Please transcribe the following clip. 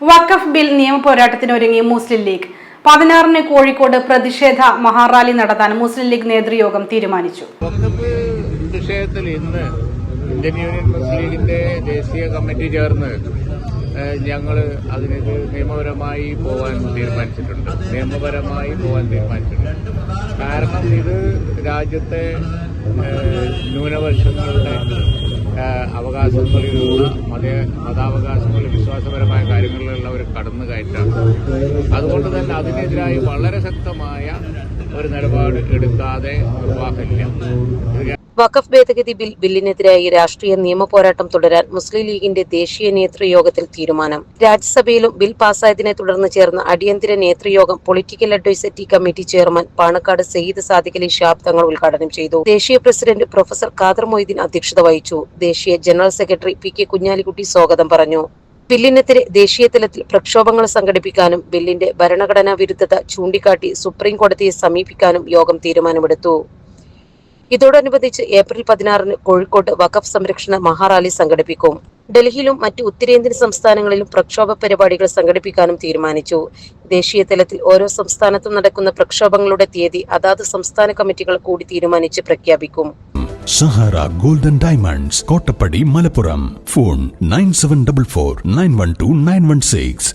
വഖഫ് bill നിയമ പോരാട്ടത്തിനൊരുങ്ങി മുസ്ലിം league. 16-ന് Kozhikode പ്രതിഷേധ മഹാറാലി നടത്താൻ മുസ്ലിം ലീഗ് നേതൃയോഗം തീരുമാനിച്ചു. വഖഫ് വിഷയത്തിൽ ഇന്ന് ഇന്ത്യൻ യൂണിയൻ മുസ്ലിം ലീഗിന്റെ ദേശീയ കമ്മിറ്റി ചേർന്ന് ഞങ്ങൾ അതിനൊരു നിയമപരമായി പോകാൻ തീരുമാനിച്ചിട്ടുണ്ട്. കാരണം ഇത് രാജ്യത്തെ ന്യൂനപക്ഷങ്ങളുടെ അവകാശങ്ങളിലുള്ള മതാവകാശങ്ങളിൽ വിശ്വാസപരമായ കാര്യങ്ങളിലുള്ള ഒരു കടന്നുകയറ്റാണ്. അതുകൊണ്ട് തന്നെ അതിനെതിരായി വളരെ ശക്തമായ ഒരു നിലപാട് എടുക്കാതെ നിർവാഹമില്ല. വഖഫ് ഭേദഗതി ബില്ലിനെതിരായി രാഷ്ട്രീയ നിയമ പോരാട്ടം തുടരാൻ മുസ്ലിം ലീഗിന്റെ ദേശീയ നേതൃയോഗത്തിൽ തീരുമാനം. രാജ്യസഭയിലും ബിൽ പാസായതിനെ തുടർന്ന് ചേർന്ന അടിയന്തര നേതൃയോഗം political advisory committee chairman Panakkad Sayyid Sadiq Ali Shihab Thangal ഉദ്ഘാടനം ചെയ്തു. ദേശീയ പ്രസിഡന്റ് പ്രൊഫസർ ഖാദർ മൊയ്തീൻ അധ്യക്ഷത വഹിച്ചു. ദേശീയ ജനറൽ സെക്രട്ടറി പി.കെ. കുഞ്ഞാലിക്കുട്ടി സ്വാഗതം പറഞ്ഞു. ബില്ലിനെതിരെ ദേശീയ തലത്തിൽ പ്രക്ഷോഭങ്ങൾ സംഘടിപ്പിക്കാനും ബില്ലിന്റെ ഭരണഘടനാ വിരുദ്ധത ചൂണ്ടിക്കാട്ടി സുപ്രീം കോടതിയെ സമീപിക്കാനും യോഗം തീരുമാനമെടുത്തു. ഇതോടനുബന്ധിച്ച് ഏപ്രിൽ 16-ന് കോഴിക്കോട്ട് വഖഫ് സംരക്ഷണ മഹാറാലി സംഘടിപ്പിക്കും. ഡൽഹിയിലും മറ്റ് ഉത്തരേന്ത്യൻ സംസ്ഥാനങ്ങളിലും പ്രക്ഷോഭ പരിപാടികൾ സംഘടിപ്പിക്കാനും തീരുമാനിച്ചു. ദേശീയ തലത്തിൽ ഓരോ സംസ്ഥാനത്തും നടക്കുന്ന പ്രക്ഷോഭങ്ങളുടെ തീയതി അതാത് സംസ്ഥാന കമ്മിറ്റികൾ കൂടി തീരുമാനിച്ച് പ്രഖ്യാപിക്കും. Sahara Golden Diamonds, Kottappadi, Malappuram. Phone 9744 912 916.